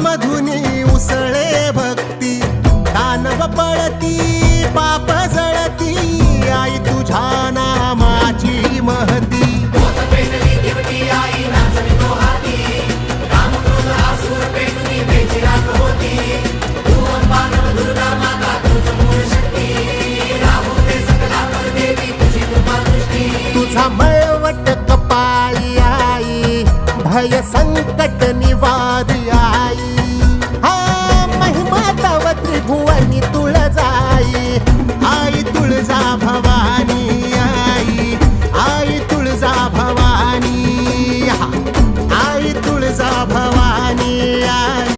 मधुनी उसळे भक्ती, दानव पळती पाप जळती, आई तुझ्या नामाची महती. तुझा मळवट कपाळी आई, भय संकट निवारी आई. हा महिमा तव त्रिभुवनी तुळ